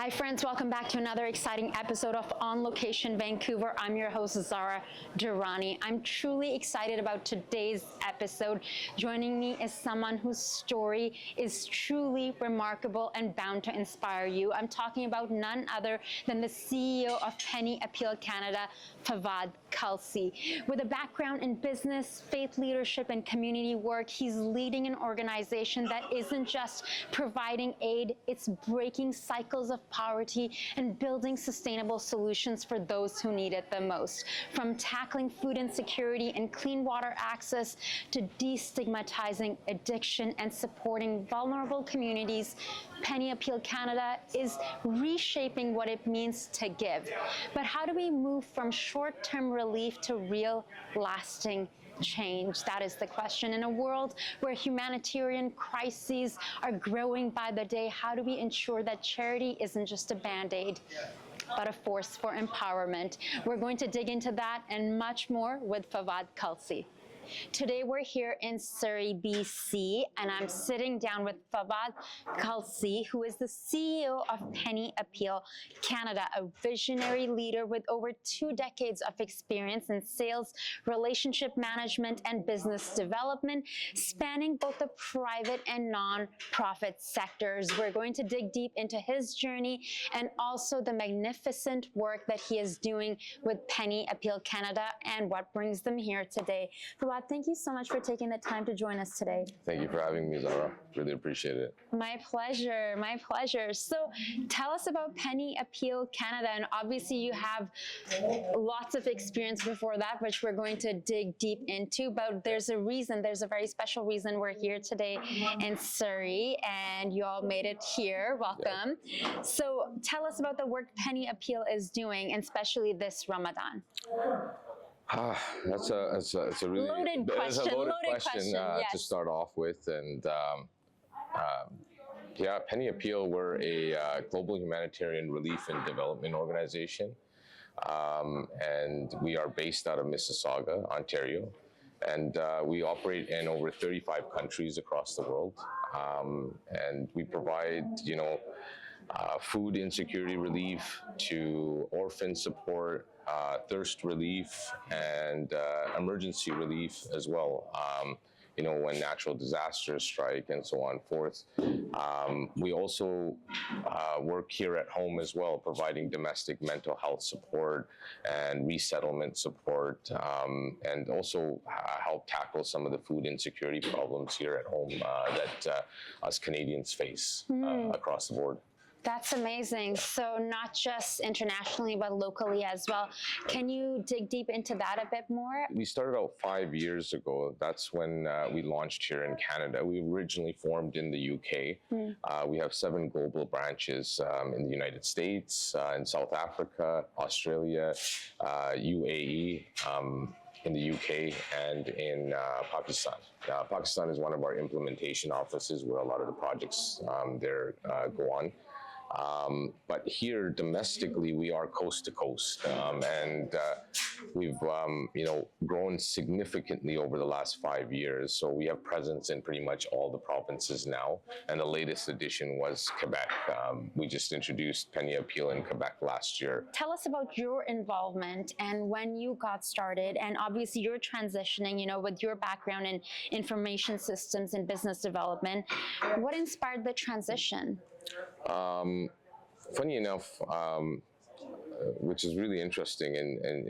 Hi friends, welcome back to another exciting episode of On Location Vancouver. I'm your host Zara Durrani. I'm truly excited about today's episode. Joining me is someone whose story is truly remarkable and bound to inspire you. I'm talking about none other than the CEO of Penny Appeal Canada, Fawad Kalsi. With a background in business, faith leadership, and community work, he's leading an organization that isn't just providing aid, it's breaking cycles of poverty and building sustainable solutions for those who need it the most. From tackling food insecurity and clean water access to destigmatizing addiction and supporting vulnerable communities, Penny Appeal Canada is reshaping what it means to give. But how do we move from short-term relief to real, lasting change? That is the question. In a world where humanitarian crises are growing by the day, how do we ensure that charity isn't just a band-aid, but a force for empowerment? We're going to dig into that and much more with Fawad Kalsi. Today we're here in Surrey, BC, and I'm sitting down with Fawad Kalsi, who is the CEO of Penny Appeal Canada, a visionary leader with over 2 decades of experience in sales, relationship management, and business development, spanning both the private and non-profit sectors. We're going to dig deep into his journey and also the magnificent work that he is doing with Penny Appeal Canada and what brings them here today. Fawad, thank you so much for taking the time to join us today. Thank you for having me, Zara. Really appreciate it. My pleasure, my pleasure. So tell us about Penny Appeal Canada, and obviously you have lots of experience before that, which we're going to dig deep into, but there's a reason, there's a very special reason we're here today in Surrey, and you all made it here. Welcome. Yeah. So tell us about the work Penny Appeal is doing, and especially this Ramadan. That's a really loaded question yes. To start off with, and yeah, Penny Appeal, we're a global humanitarian relief and development organization, and we are based out of Mississauga, Ontario, and we operate in over 35 countries across the world, and we provide, food insecurity relief to orphan support, thirst relief, and emergency relief as well. When natural disasters strike and so on forth. We also work here at home as well, providing domestic mental health support and resettlement support, and also help tackle some of the food insecurity problems here at home that us Canadians face across the board. That's amazing. So not just internationally, but locally as well. Can you dig deep into that a bit more? We started out 5 years ago. That's when we launched here in Canada. We originally formed in the UK. We have 7 global branches in the United States, in South Africa, Australia, UAE, in the UK, and in Pakistan. Pakistan is one of our implementation offices where a lot of the projects there go on. But here domestically, we are coast to coast, and we've grown significantly over the last 5 years. So we have presence in pretty much all the provinces now, and the latest addition was Quebec. We just introduced Penny Appeal in Quebec last year. Tell us about your involvement and when you got started, and obviously you're transitioning, with your background in information systems and business development. What inspired the transition? Funny enough, which is really interesting, and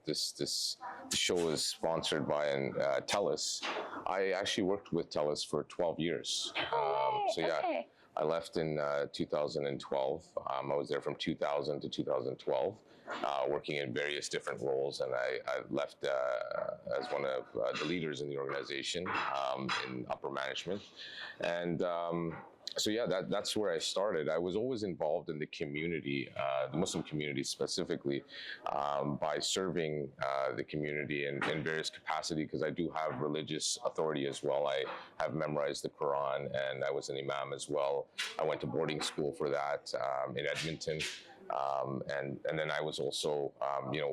this show is sponsored by TELUS. I actually worked with TELUS for 12 years. So yeah, okay. I left in 2012. I was there from 2000 to 2012, working in various different roles, and I left as one of the leaders in the organization in upper management, and so yeah, that's where I started. I was always involved in the community, the Muslim community specifically, by serving the community in various capacity, because I do have religious authority as well. I have memorized the Quran, and I was an imam as well. I went to boarding school for that in Edmonton. And then I was also,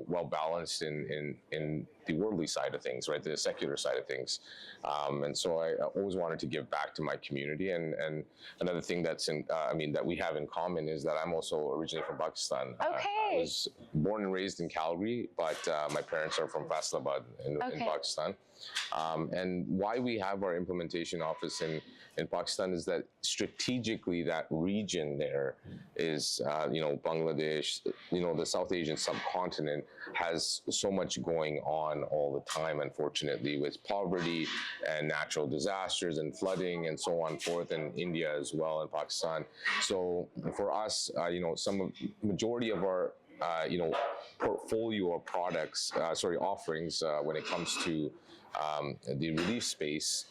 well balanced in the worldly side of things, right? The secular side of things. And so I always wanted to give back to my community. And another thing that we have in common is that I'm also originally from Pakistan. Okay. I was born and raised in Calgary, but my parents are from Faisalabad in Pakistan. And why we have our implementation office in Pakistan is that strategically that region there is, Bangladesh, the South Asian subcontinent has so much going on all the time, unfortunately, with poverty and natural disasters and flooding and so on forth, and India as well, and Pakistan. So for us, majority of our portfolio of products, offerings when it comes to the relief space,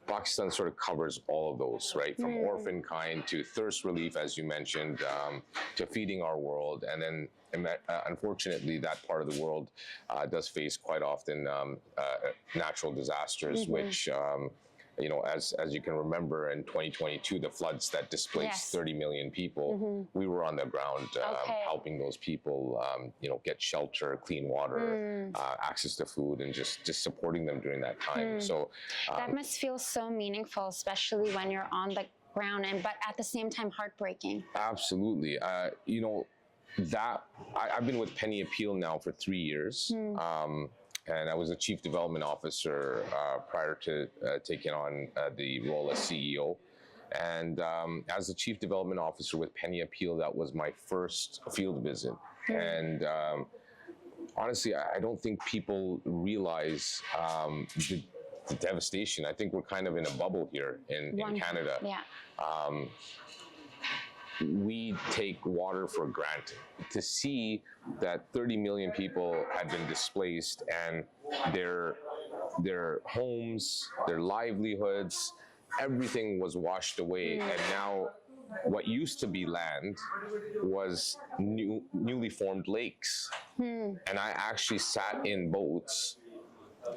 Pakistan sort of covers all of those, right? From orphan kind to thirst relief, as you mentioned, to feeding our world. And then, unfortunately, that part of the world does face quite often natural disasters, which, as you can remember, in 2022, the floods that displaced 30 million people, we were on the ground helping those people, get shelter, clean water, access to food, and just supporting them during that time. So that must feel so meaningful, especially when you're on the ground, but at the same time heartbreaking. Absolutely. I've been with Penny Appeal now for 3 years. And I was a chief development officer prior to taking on the role as CEO. And as the chief development officer with Penny Appeal, that was my first field visit. And honestly, I don't think people realize the devastation. I think we're kind of in a bubble here in Canada. Yeah. We take water for granted. To see that 30 million people had been displaced and their homes, their livelihoods, everything was washed away, and now what used to be land was newly formed lakes. And I actually sat in boats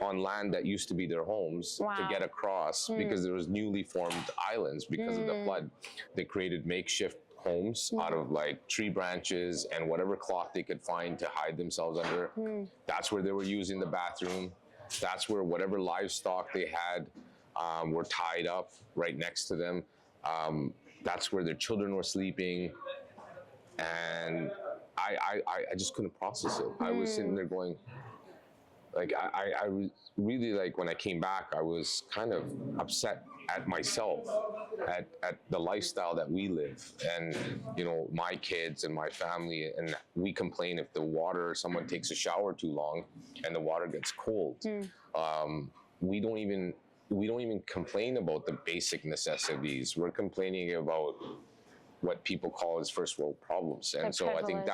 on land that used to be their homes to get across because there was newly formed islands because of the flood. They created makeshift homes out of like tree branches and whatever cloth they could find to hide themselves under. That's where they were using the bathroom. That's where whatever livestock they had were tied up right next to them. That's where their children were sleeping. And I just couldn't process it. I was sitting there going, like, I really, like, when I came back, I was kind of upset at myself, at the lifestyle that we live, and my kids and my family, and we complain if the water, someone takes a shower too long and the water gets cold. We don't even complain about the basic necessities. We're complaining about what people call as first world problems. And so I think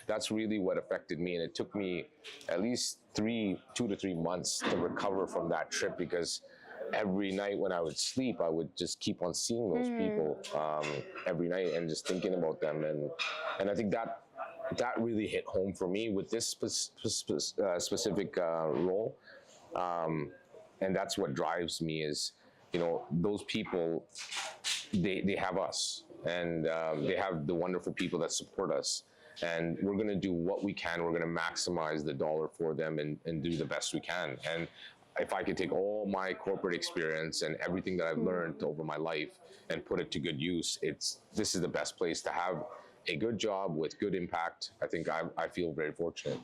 that's really what affected me. And it took me at least 2 to 3 months to recover from that trip, because every night when I would sleep, I would just keep on seeing those people every night and just thinking about them. And I think that really hit home for me with this specific role. And that's what drives me is, those people, they have us, and they have the wonderful people that support us. And we're going to do what we can. We're going to maximize the dollar for them and do the best we can. And if I could take all my corporate experience and everything that I've learned over my life and put it to good use, this is the best place to have a good job with good impact. I think I feel very fortunate.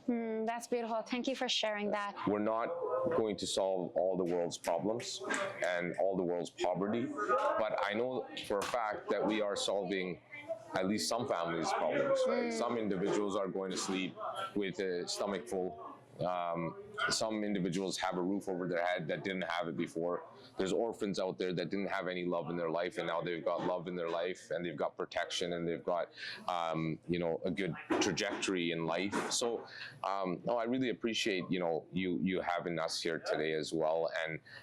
That's beautiful. Thank you for sharing that. We're not going to solve all the world's problems and all the world's poverty, but I know for a fact that we are solving at least some families' problems, right? Some individuals are going to sleep with a stomach full. Some individuals have a roof over their head that didn't have it before. There's orphans out there that didn't have any love in their life, and now they've got love in their life, and they've got protection, and they've got, a good trajectory in life. So, I really appreciate, you having us here today as well,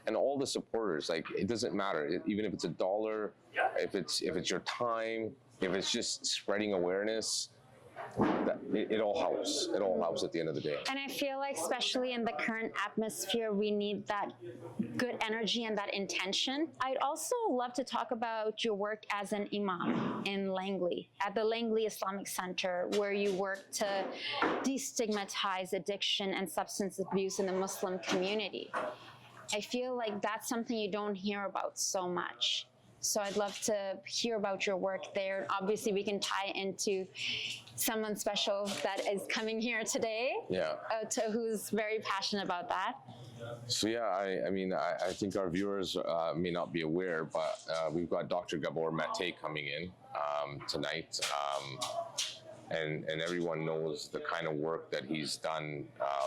and all the supporters. Like, it doesn't matter, even if it's $1, if it's your time, if it's just spreading awareness. it all helps. It all helps at the end of the day. And I feel like, especially in the current atmosphere, we need that good energy and that intention. I'd also love to talk about your work as an imam in Langley, at the Langley Islamic Center, where you work to destigmatize addiction and substance abuse in the Muslim community. I feel like that's something you don't hear about so much. So I'd love to hear about your work there. Obviously, we can tie into someone special that is coming here today, who's very passionate about that. So yeah, I think our viewers may not be aware, but we've got Dr. Gabor Mate coming in tonight. And everyone knows the kind of work that he's done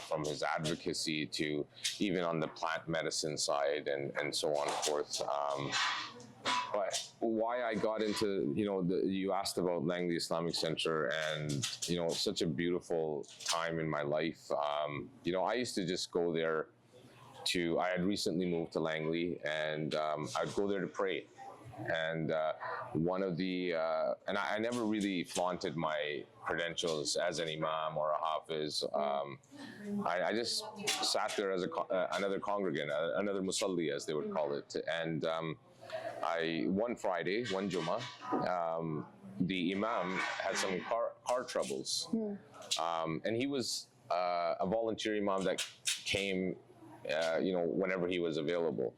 from his advocacy to even on the plant medicine side and so on and forth. But why I got into, you asked about Langley Islamic Center, and, it's such a beautiful time in my life. I used to just go there I had recently moved to Langley, and I'd go there to pray. And one of the, and I never really flaunted my credentials as an imam or a hafiz. I just sat there as another congregant, another musalli, as they would call it. And one Friday, one Jummah, the imam had some car troubles. And he was a volunteer imam that came, whenever he was available.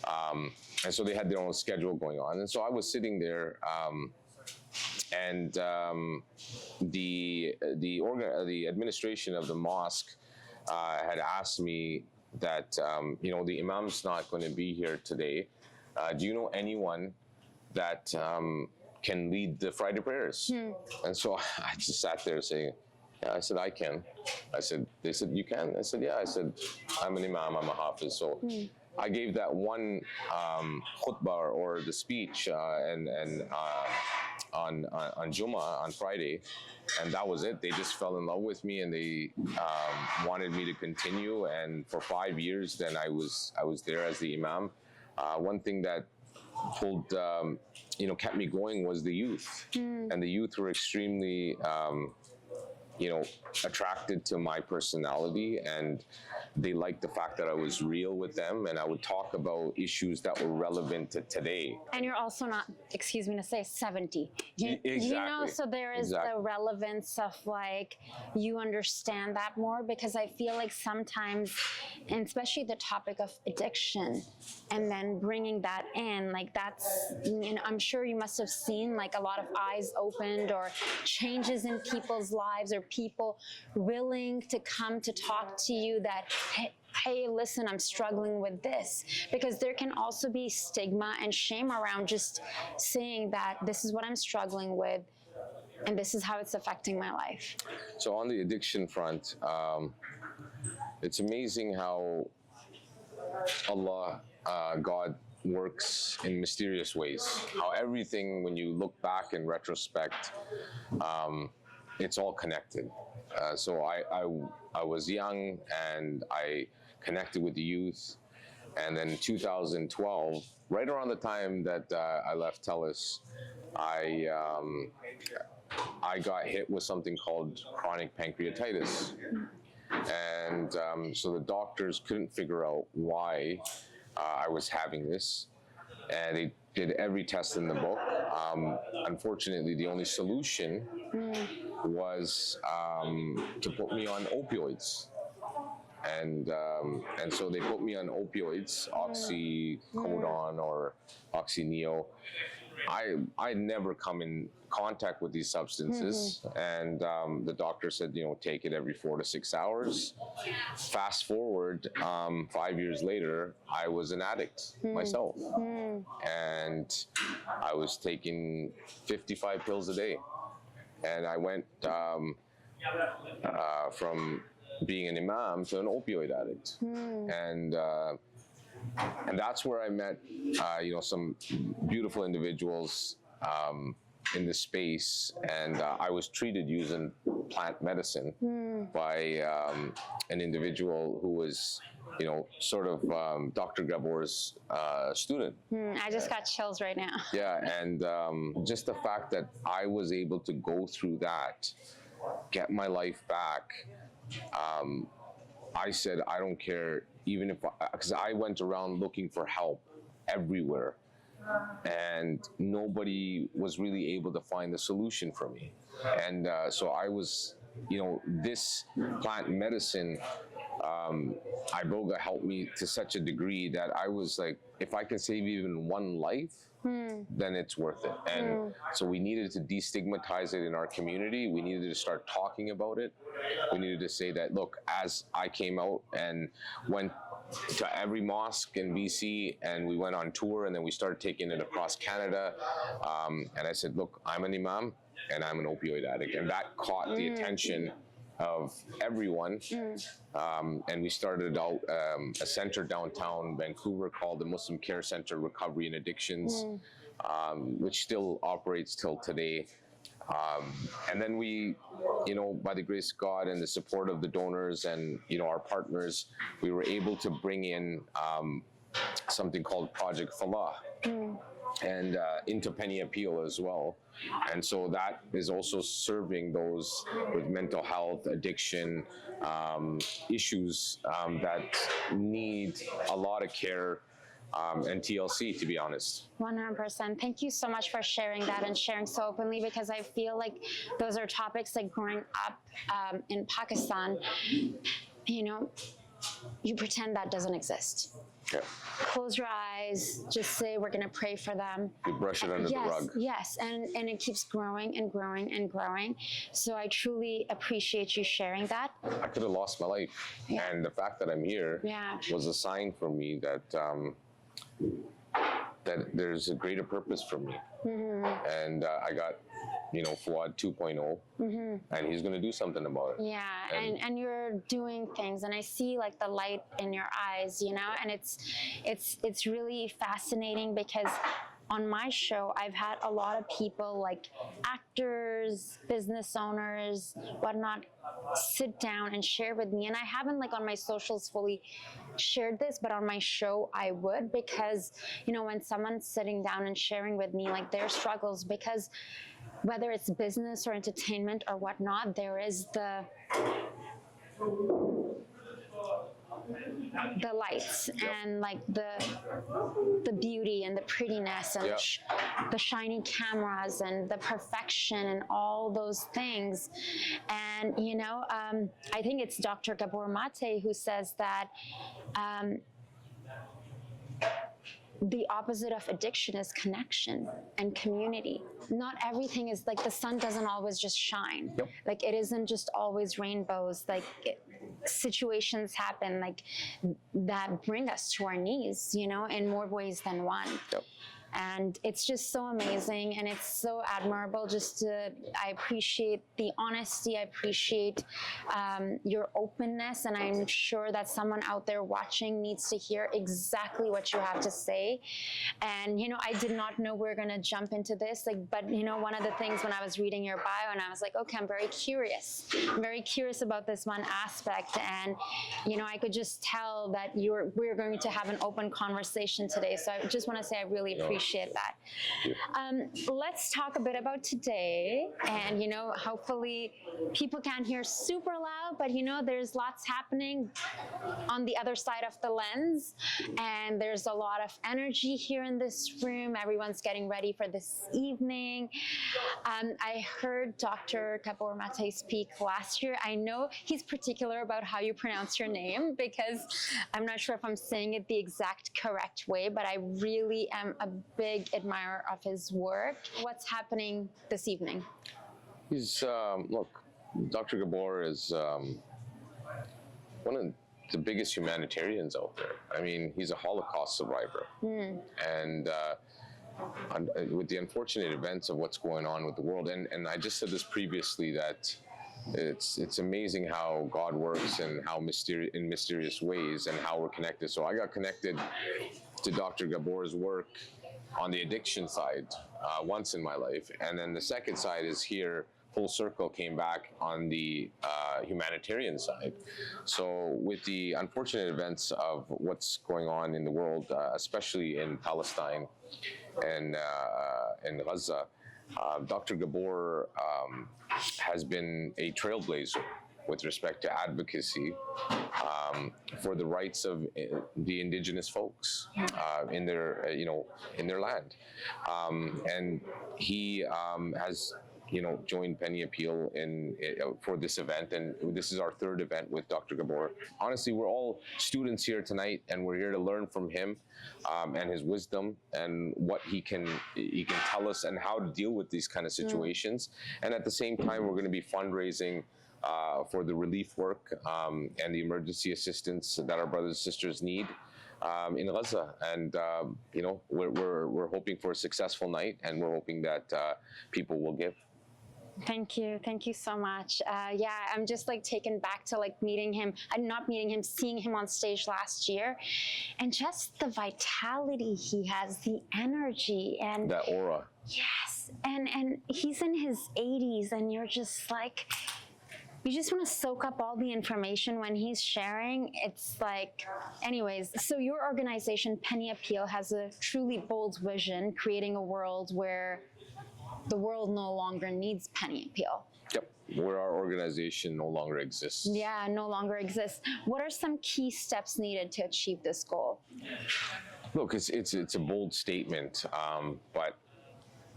And so they had their own schedule going on. And so I was sitting there, and the administration of the mosque had asked me that, the imam's not going to be here today. Do you know anyone that can lead the Friday prayers? And so I just sat there saying, yeah, I said, I can. They said, you can? I said, yeah. I said, I'm an imam, I'm a hafiz. So I gave that one khutbah or the speech on Jummah on Friday, and that was it. They just fell in love with me, and they wanted me to continue. And for 5 years, then I was there as the imam. One thing that kept me going was the youth, and the youth were extremely attracted to my personality, and they liked the fact that I was real with them, and I would talk about issues that were relevant to today. And you're also not, excuse me to say, 70. Exactly. So there is the relevance of you understand that more, because I feel like sometimes, and especially the topic of addiction, and then bringing that in, that's, I'm sure you must have seen a lot of eyes opened or changes in people's lives, or people willing to come to talk to you that, hey, listen, I'm struggling with this. Because there can also be stigma and shame around just saying that this is what I'm struggling with, and this is how it's affecting my life. So on the addiction front, it's amazing how Allah, God, works in mysterious ways. How everything, when you look back in retrospect, it's all connected. So I was young, and I connected with the youth. And then in 2012, right around the time that I left TELUS, I got hit with something called chronic pancreatitis. And so the doctors couldn't figure out why I was having this. And they did every test in the book. Unfortunately, the only solution was to put me on opioids. And so they put me on opioids, oxycodone or oxyneo. I'd never come in contact with these substances, and the doctor said, take it every 4 to 6 hours. Fast forward, 5 years later, I was an addict myself, and I was taking 55 pills a day, and I went from being an imam to an opioid addict, and that's where I met, some beautiful individuals in the space, and I was treated using plant medicine by an individual who was, sort of Dr. Gabor's student. I just got chills right now. Yeah, and just the fact that I was able to go through that get my life back, I said, I don't care, even if, because I went around looking for help everywhere, and nobody was really able to find the solution for me. And so I was, this plant medicine, Iboga helped me to such a degree that I was like, if I can save even one life, then it's worth it. And so we needed to destigmatize it in our community. We needed to start talking about it. We needed to say that, look, as I came out and went to every mosque in BC, and we went on tour, and then we started taking it across Canada. And I said, look, I'm an imam and I'm an opioid addict. And that caught the attention of everyone. And we started out a center downtown Vancouver called the Muslim Care Center Recovery and Addictions, which still operates till today. And then we, by the grace of God and the support of the donors and, our partners, we were able to bring in something called Project Falah. And into Penny Appeal as well. And so that is also serving those with mental health, addiction, issues that need a lot of care and TLC, to be honest. 100%. Thank you so much for sharing that and sharing so openly, because I feel like those are topics like growing up in Pakistan, you pretend that doesn't exist. Yeah. Close your eyes, just say we're going to pray for them. You brush it under the rug. Yes, and it keeps growing and growing and growing. So I truly appreciate you sharing that. I could have lost my life. Yeah. And the fact that I'm here was a sign for me that that there's a greater purpose for me. And I got, Fawad 2.0, and he's going to do something about it. Yeah, and you're doing things, and I see like the light in your eyes, and it's really fascinating, because on my show, I've had a lot of people like actors, business owners, whatnot, sit down and share with me. And I haven't like on my socials fully shared this, but on my show I would, because, when someone's sitting down and sharing with me like their struggles, because whether it's business or entertainment or whatnot, there is the lights and like the beauty and the prettiness and the shiny cameras and the perfection and all those things. And I think it's Dr. Gabor Mate who says that the opposite of addiction is connection and community. Not everything is like, the sun doesn't always just shine. Like it isn't just always rainbows. Like situations happen like that bring us to our knees, in more ways than one. And it's just so amazing, and it's so admirable. I appreciate the honesty. I appreciate your openness, and I'm sure that someone out there watching needs to hear exactly what you have to say. And I did not know we were gonna jump into this, but one of the things when I was reading your bio, and I was like, okay, I'm very curious. I'm very curious about this one aspect, and I could just tell that we're going to have an open conversation today. So I just want to say I really appreciate that. Let's talk a bit about today, and hopefully people can't hear super loud, but there's lots happening on the other side of the lens, and there's a lot of energy here in this room. Everyone's getting ready for this evening. I heard Dr. Gabor Mate speak last year. I know he's particular about how you pronounce your name, because I'm not sure if I'm saying it the exact correct way, but I really am a big admirer of his work. What's happening this evening? He's, look, Dr. Gabor is one of the biggest humanitarians out there. I mean, he's a Holocaust survivor. And with the unfortunate events of what's going on with the world, and I just said this previously, that it's amazing how God works and how in mysterious ways, and how we're connected. So I got connected to Dr. Gabor's work on the addiction side once in my life, and then the second side is here, full circle, came back on the humanitarian side. So with the unfortunate events of what's going on in the world, especially in Palestine and in Gaza, Dr. Gabor has been a trailblazer with respect to advocacy for the rights of the indigenous folks in their, in their land, and he has joined Penny Appeal for this event, and this is our third event with Dr. Gabor. Honestly, we're all students here tonight, and we're here to learn from him and his wisdom and what he can tell us and how to deal with these kind of situations. And at the same time, we're going to be fundraising for the relief work and the emergency assistance that our brothers and sisters need in Gaza. And we're hoping for a successful night, and we're hoping that people will give. Thank you so much. Yeah, I'm just like taken back to like meeting him, not meeting him, seeing him on stage last year, and just the vitality he has, the energy, and that aura. Yes, and he's in his 80s, and you're just like, you just want to soak up all the information when he's sharing. It's like, anyways, so your organization, Penny Appeal, has a truly bold vision, creating a world where the world no longer needs Penny Appeal. Yep, where our organization no longer exists. Yeah, no longer exists. What are some key steps needed to achieve this goal? Look, it's a bold statement, but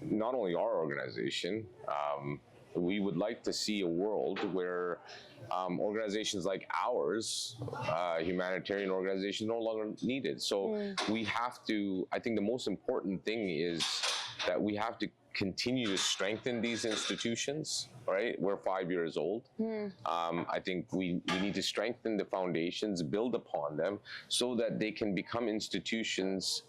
not only our organization, we would like to see a world where organizations like ours, humanitarian organizations, no longer needed. So we have to, I think the most important thing is that we have to continue to strengthen these institutions, right? We're 5 years old. I think we need to strengthen the foundations, build upon them, so that they can become institutions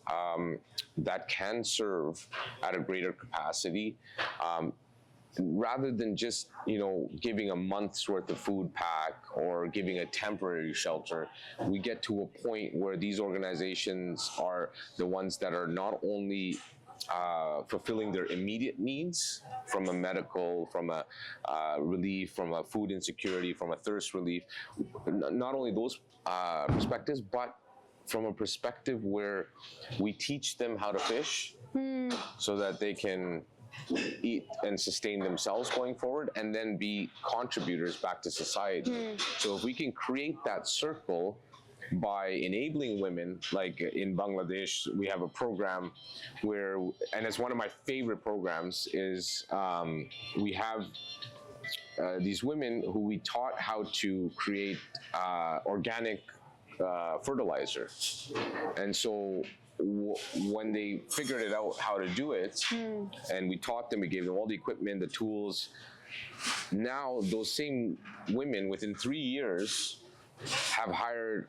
that can serve at a greater capacity, rather than just, giving a month's worth of food pack or giving a temporary shelter. We get to a point where these organizations are the ones that are not only fulfilling their immediate needs from a medical, from a relief, from a food insecurity, from a thirst relief, not only those perspectives, but from a perspective where we teach them how to fish so that they can eat and sustain themselves going forward, and then be contributors back to society. So if we can create that circle by enabling women, like in Bangladesh, we have a program where, and it's one of my favorite programs, is we have these women who we taught how to create organic fertilizer. And so when they figured it out how to do it, and we taught them, we gave them all the equipment, the tools, now those same women within 3 years have hired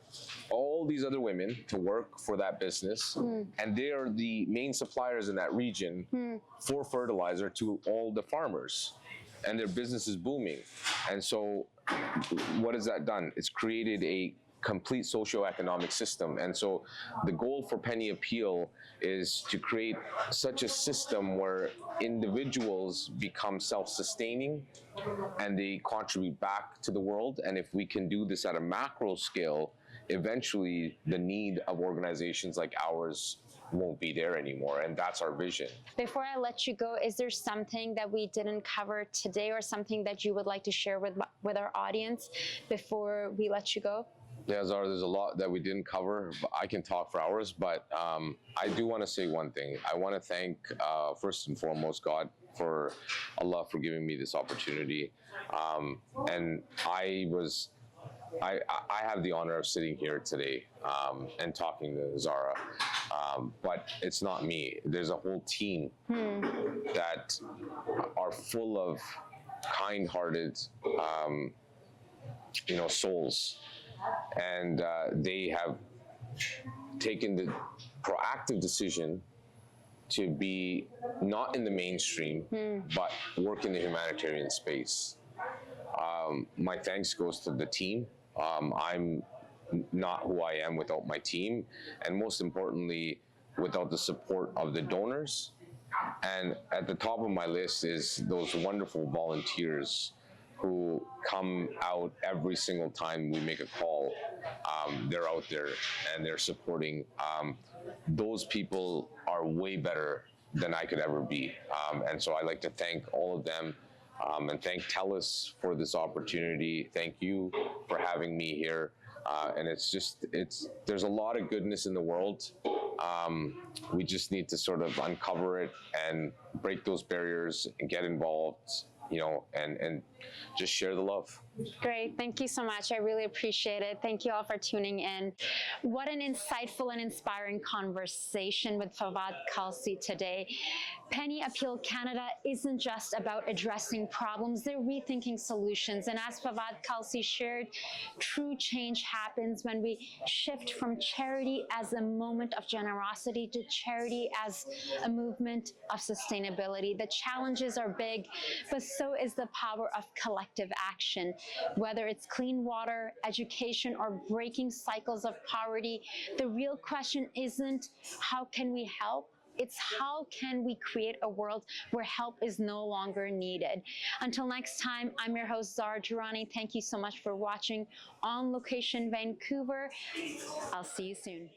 all these other women to work for that business, and they are the main suppliers in that region for fertilizer to all the farmers, and their business is booming. And so what has that done? It's created a complete socioeconomic system. And so the goal for Penny Appeal is to create such a system where individuals become self-sustaining and they contribute back to the world. And if we can do this at a macro scale, eventually the need of organizations like ours won't be there anymore. And that's our vision. Before I let you go, is there something that we didn't cover today, or something that you would like to share with our audience before we let you go? Yeah, Zara, there's a lot that we didn't cover. I can talk for hours, but I do want to say one thing. I want to thank, first and foremost, God, for Allah for giving me this opportunity. And I have the honor of sitting here today and talking to Zara, but it's not me. There's a whole team that are full of kind-hearted, souls. And they have taken the proactive decision to be not in the mainstream, but work in the humanitarian space. My thanks goes to the team. I'm not who I am without my team, and most importantly, without the support of the donors. And at the top of my list is those wonderful volunteers who come out every single time we make a call. They're out there and they're supporting. Those people are way better than I could ever be. And so I'd like to thank all of them, and thank TELUS for this opportunity. Thank you for having me here. And there's a lot of goodness in the world. We just need to sort of uncover it and break those barriers and get involved, and just share the love. Great. Thank you so much. I really appreciate it. Thank you all for tuning in. What an insightful and inspiring conversation with Fawad Kalsi today. Penny Appeal Canada isn't just about addressing problems, they're rethinking solutions. And as Fawad Kalsi shared, true change happens when we shift from charity as a moment of generosity to charity as a movement of sustainability. The challenges are big, but so is the power of collective action. Whether it's clean water, education, or breaking cycles of poverty, the real question isn't how can we help? It's how can we create a world where help is no longer needed. Until next time, I'm your host, Zara Durrani. Thank you so much for watching On Location Vancouver. I'll see you soon.